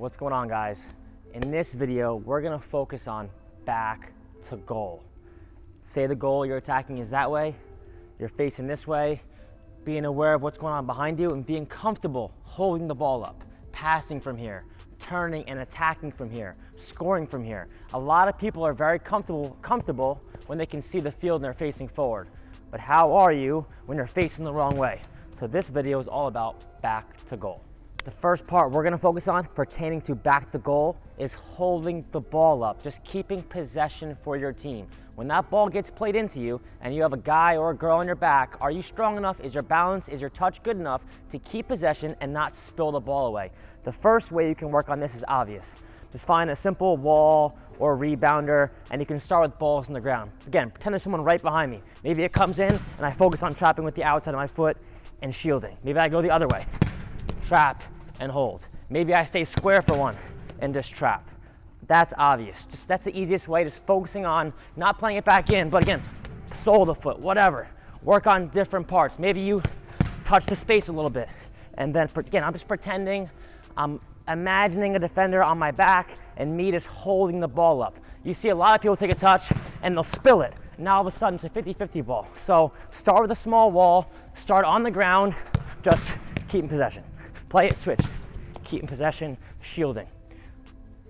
What's going on, guys? In this video, we're gonna focus on back to goal. Say the goal you're attacking is that way, you're facing this way, being aware of what's going on behind you and being comfortable holding the ball up, passing from here, turning and attacking from here, scoring from here. A lot of people are very comfortable when they can see the field and they're facing forward. But how are you when you're facing the wrong way? So this video is all about back to goal. The first part we're gonna focus on pertaining to back to goal is holding the ball up, just keeping possession for your team. When that ball gets played into you and you have a guy or a girl on your back, are you strong enough? Is your balance, is your touch good enough to keep possession and not spill the ball away? The first way you can work on this is obvious. Just find a simple wall or rebounder and you can start with balls on the ground. Again, pretend there's someone right behind me. Maybe it comes in and I focus on trapping with the outside of my foot and shielding. Maybe I go the other way. Trap and hold. Maybe I stay square for one and just trap. That's obvious. That's the easiest way, just focusing on not playing it back in, but again, sole of the foot, whatever. Work on different parts. Maybe you touch the space a little bit. And then again, I'm just pretending, I'm imagining a defender on my back and me just holding the ball up. You see a lot of people take a touch and they'll spill it. Now all of a sudden it's a 50-50 ball. So start with a small wall, start on the ground, just keep in possession. Play it, switch, keep in possession, shielding.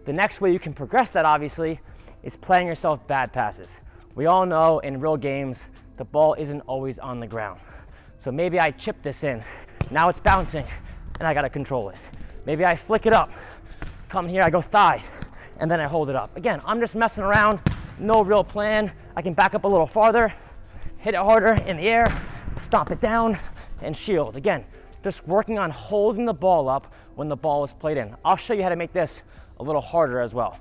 The next way you can progress that, obviously, is playing yourself bad passes. We all know in real games, the ball isn't always on the ground. So maybe I chip this in, now it's bouncing, and I gotta control it. Maybe I flick it up, come here, I go thigh, and then I hold it up. Again, I'm just messing around, no real plan. I can back up a little farther, hit it harder in the air, stomp it down, and shield. Again, just working on holding the ball up when the ball is played in. I'll show you how to make this a little harder as well.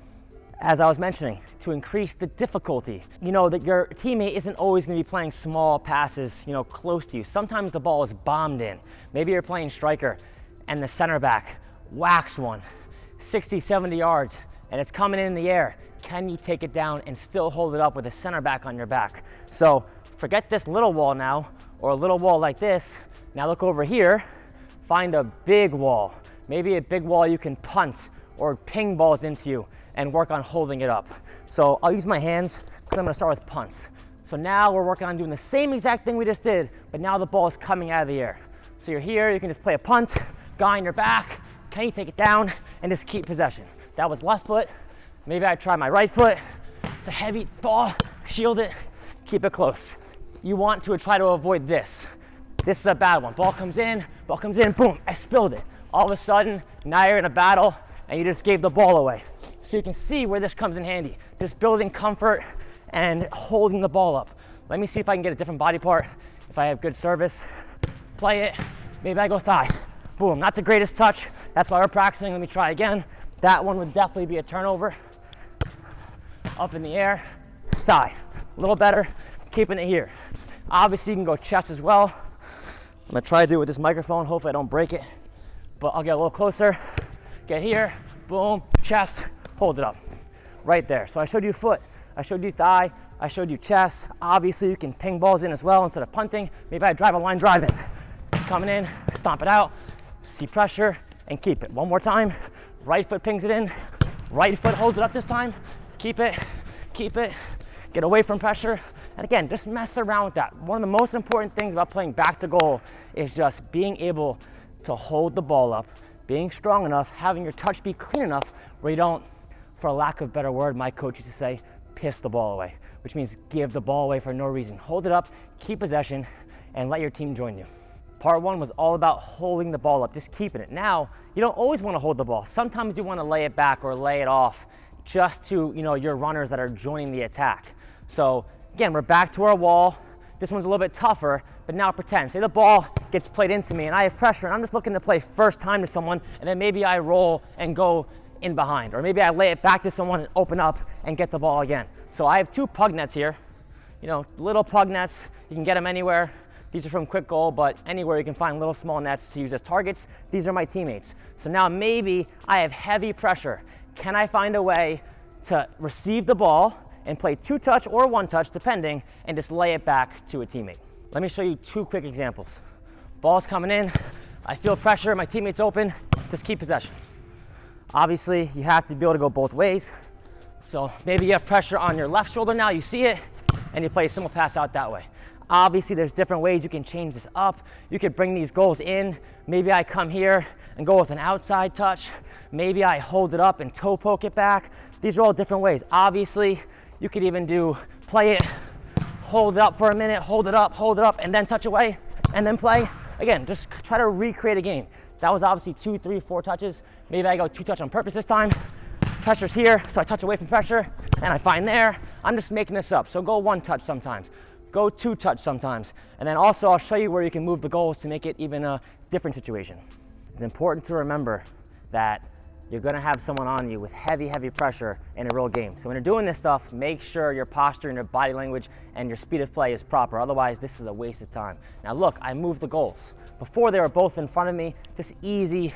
As I was mentioning, to increase the difficulty, you know that your teammate isn't always gonna be playing small passes, close to you. Sometimes the ball is bombed in. Maybe you're playing striker and the center back whacks one 60, 70 yards and it's coming in the air. Can you take it down and still hold it up with a center back on your back? So forget this little wall now, or a little wall like this. Now look over here, find a big wall. Maybe a big wall you can punt or ping balls into you and work on holding it up. So I'll use my hands because I'm gonna start with punts. So now we're working on doing the same exact thing we just did, but now the ball is coming out of the air. So you're here, you can just play a punt, guy on your back, can you take it down and just keep possession? That was left foot. Maybe I try my right foot. It's a heavy ball, shield it, keep it close. You want to try to avoid this. This is a bad one. Ball comes in, boom, I spilled it. All of a sudden, now you're in a battle and you just gave the ball away. So you can see where this comes in handy. Just building comfort and holding the ball up. Let me see if I can get a different body part. If I have good service, play it. Maybe I go thigh. Boom, not the greatest touch. That's why we're practicing. Let me try again. That one would definitely be a turnover. Up in the air, thigh. A little better, keeping it here. Obviously you can go chest as well. I'm gonna try to do it with this microphone. Hopefully I don't break it, but I'll get a little closer. Get here, boom, chest, hold it up. Right there. So I showed you foot, I showed you thigh, I showed you chest. Obviously you can ping balls in as well instead of punting. Maybe I drive a line drive in. It's coming in, stomp it out, see pressure, and keep it. One more time, right foot pings it in, right foot holds it up this time, keep it, get away from pressure. And again, just mess around with that. One of the most important things about playing back to goal is just being able to hold the ball up, being strong enough, having your touch be clean enough where you don't, for a lack of a better word, my coach used to say, piss the ball away, which means give the ball away for no reason. Hold it up, keep possession, and let your team join you. Part one was all about holding the ball up, just keeping it. Now, you don't always want to hold the ball. Sometimes you want to lay it back or lay it off just to your runners that are joining the attack. So again, we're back to our wall. This one's a little bit tougher, but now pretend. Say the ball gets played into me and I have pressure and I'm just looking to play first time to someone and then maybe I roll and go in behind. Or maybe I lay it back to someone and open up and get the ball again. So I have two pug nets here. Little pug nets, you can get them anywhere. These are from Quick Goal, but anywhere you can find little small nets to use as targets. These are my teammates. So now maybe I have heavy pressure. Can I find a way to receive the ball and play two touch or one touch, depending, and just lay it back to a teammate? Let me show you two quick examples. Ball's coming in, I feel pressure, my teammate's open, just keep possession. Obviously, you have to be able to go both ways. So maybe you have pressure on your left shoulder now, you see it, and you play a simple pass out that way. Obviously, there's different ways you can change this up. You could bring these goals in. Maybe I come here and go with an outside touch. Maybe I hold it up and toe poke it back. These are all different ways. Obviously, you could even do play it, hold it up for a minute, hold it up, and then touch away, and then play. Again, just try to recreate a game. That was obviously 2, 3, 4 touches. Maybe I go 2 touch on purpose this time. Pressure's here, so I touch away from pressure, and I find there. I'm just making this up, so go 1 touch sometimes. Go 2 touch sometimes. And then also I'll show you where you can move the goals to make it even a different situation. It's important to remember that you're gonna have someone on you with heavy, heavy pressure in a real game. So when you're doing this stuff, make sure your posture and your body language and your speed of play is proper. Otherwise, this is a waste of time. Now look, I moved the goals. Before they were both in front of me, just easy,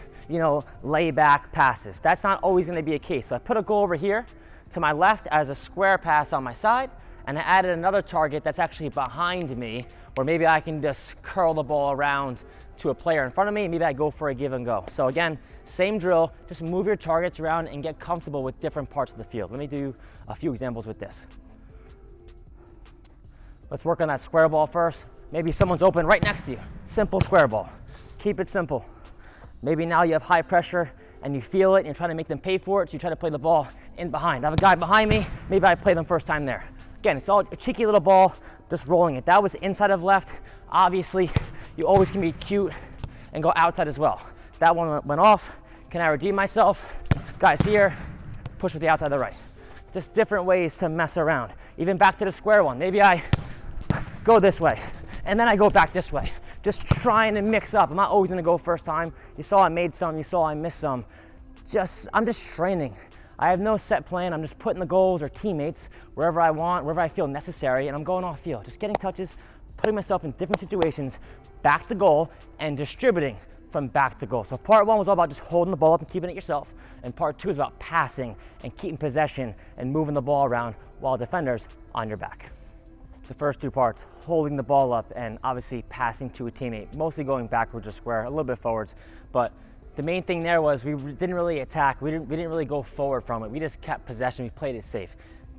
lay back passes. That's not always gonna be a case. So I put a goal over here to my left as a square pass on my side, and I added another target that's actually behind me, where maybe I can just curl the ball around to a player in front of me, maybe I go for a give and go. So again, same drill, just move your targets around and get comfortable with different parts of the field. Let me do a few examples with this. Let's work on that square ball first. Maybe someone's open right next to you. Simple square ball. Keep it simple. Maybe now you have high pressure and you feel it and you're trying to make them pay for it, so you try to play the ball in behind. I have a guy behind me, maybe I play them first time there. Again, it's all a cheeky little ball, just rolling it. That was inside of left. Obviously, you always can be cute and go outside as well. That one went off. Can I redeem myself? Guys here, push with the outside of the right. Just different ways to mess around. Even back to the square one. Maybe I go this way and then I go back this way. Just trying to mix up. I'm not always gonna go first time. You saw I made some, you saw I missed some. I'm just training. I have no set plan. I'm just putting the goals or teammates wherever I want, wherever I feel necessary, and I'm going off field. Just getting touches, putting myself in different situations, back to goal, and distributing from back to goal. So part 1 was all about just holding the ball up and keeping it yourself, and part 2 is about passing and keeping possession and moving the ball around while defenders on your back. The first 2 parts, holding the ball up and obviously passing to a teammate, mostly going backwards or square, a little bit forwards, but the main thing there was we didn't really attack. We didn't really go forward from it. We just kept possession. We played it safe.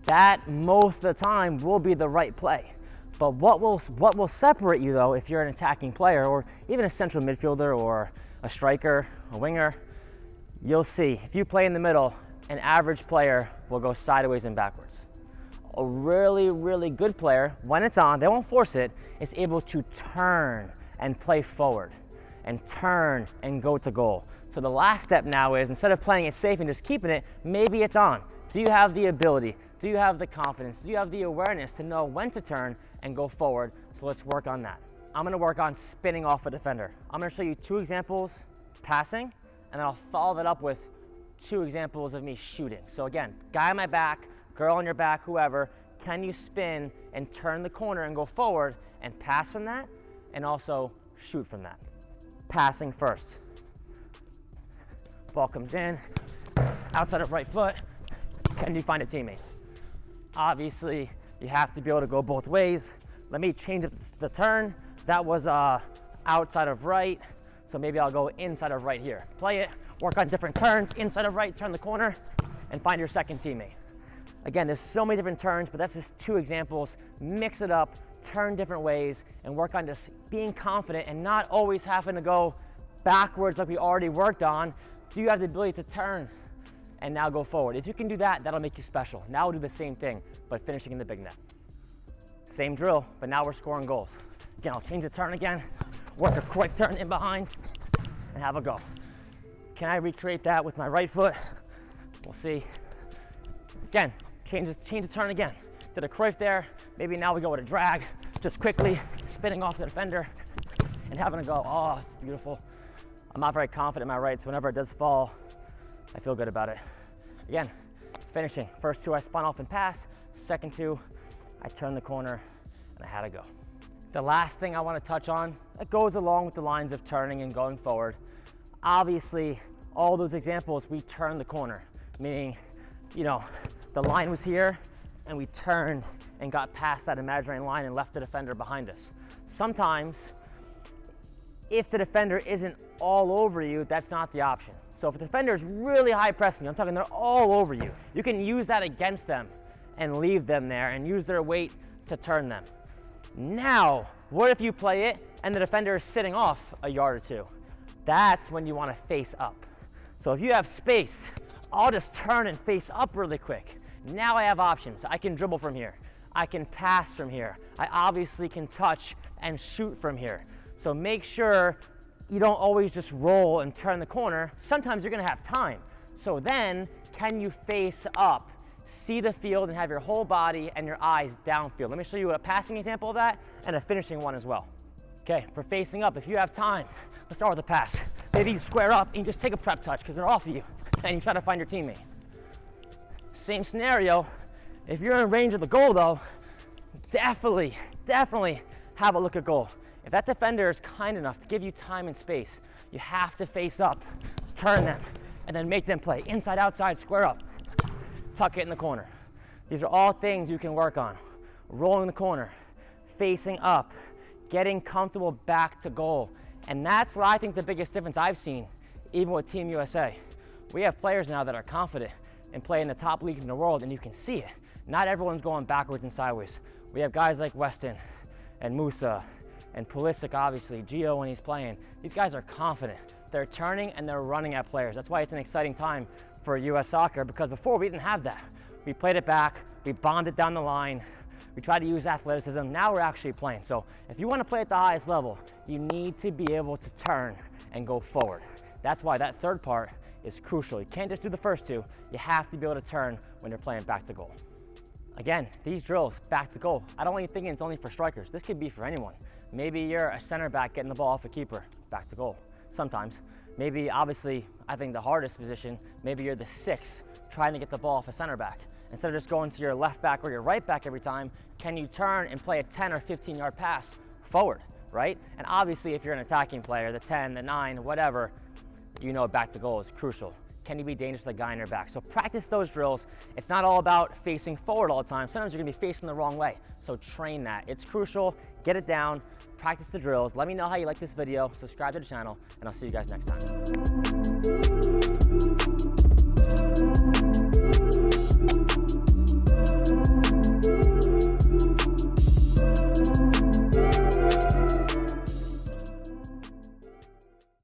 That most of the time will be the right play. But what will separate you though, if you're an attacking player or even a central midfielder or a striker, a winger, you'll see if you play in the middle, an average player will go sideways and backwards. A really, really good player, when it's on, they won't force it, is able to turn and play forward, and turn and go to goal. So the last step now is, instead of playing it safe and just keeping it, maybe it's on. Do you have the ability? Do you have the confidence? Do you have the awareness to know when to turn and go forward? So let's work on that. I'm gonna work on spinning off a defender. I'm gonna show you 2 examples passing, and then I'll follow that up with 2 examples of me shooting. So again, guy on my back, girl on your back, whoever, can you spin and turn the corner and go forward and pass from that, and also shoot from that? Passing first. Ball comes in, outside of right foot. Can you find a teammate? Obviously, you have to be able to go both ways. Let me change the turn. That was outside of right, so maybe I'll go inside of right here. Play it, work on different turns, inside of right, turn the corner, and find your second teammate. Again, there's so many different turns, but that's just 2 examples. Mix it up, turn different ways, and work on just being confident and not always having to go backwards like we already worked on. Do you have the ability to turn and now go forward? If you can do that, that'll make you special. Now we'll do the same thing, but finishing in the big net. Same drill, but now we're scoring goals. Again, I'll change the turn again, work a Cruyff turn in behind, and have a go. Can I recreate that with my right foot? We'll see. Again, change the turn again. Did a Cruyff there, maybe now we go with a drag, just quickly spinning off the defender and having to go. Oh, it's beautiful. I'm not very confident in my right, so whenever it does fall, I feel good about it. Again, finishing. First 2 I spun off and pass, second 2 I turned the corner and I had to go. The last thing I want to touch on, that goes along with the lines of turning and going forward. Obviously, all those examples, we turned the corner, meaning, the line was here and we turned and got past that imaginary line and left the defender behind us. Sometimes, if the defender isn't all over you, that's not the option. So if a defender is really high pressing, I'm talking they're all over you, you can use that against them and leave them there and use their weight to turn them. Now, what if you play it and the defender is sitting off a yard or two? That's when you want to face up. So if you have space, I'll just turn and face up really quick. Now I have options. I can dribble from here. I can pass from here. I obviously can touch and shoot from here. So make sure you don't always just roll and turn the corner. Sometimes you're gonna have time. So then, can you face up, see the field, and have your whole body and your eyes downfield? Let me show you a passing example of that and a finishing one as well. Okay, for facing up, if you have time, let's start with a pass. Maybe you square up and you just take a prep touch because they're off of you, and you try to find your teammate. Same scenario, if you're in range of the goal though, definitely have a look at goal. If that defender is kind enough to give you time and space, you have to face up, turn them, and then make them play. Inside, outside, square up, tuck it in the corner. These are all things you can work on. Rolling the corner, facing up, getting comfortable back to goal. And that's what I think the biggest difference I've seen, even with Team USA. We have players now that are confident and play in the top leagues in the world, and you can see it. Not everyone's going backwards and sideways. We have guys like Weston and Musa and Pulisic, obviously, Gio when he's playing. These guys are confident. They're turning and they're running at players. That's why it's an exciting time for US soccer, because before we didn't have that. We played it back, we bombed it down the line, we tried to use athleticism. Now we're actually playing. So if you want to play at the highest level, you need to be able to turn and go forward. That's why that third part is crucial. You can't just do the first two. You have to be able to turn when you're playing back to goal. Again, these drills, back to goal, I don't think it's only for strikers. This could be for anyone. Maybe you're a center back getting the ball off a keeper, back to goal, sometimes. Maybe, obviously, I think the hardest position, maybe you're the 6 trying to get the ball off a center back. Instead of just going to your left back or your right back every time, can you turn and play a 10 or 15 yard pass forward, right? And obviously, if you're an attacking player, the 10, the 9, whatever, you know back to goal is crucial. Can you be dangerous with a guy in your back? So practice those drills. It's not all about facing forward all the time. Sometimes you're gonna be facing the wrong way. So train that. It's crucial. Get it down. Practice the drills. Let me know how you like this video. Subscribe to the channel, and I'll see you guys next time.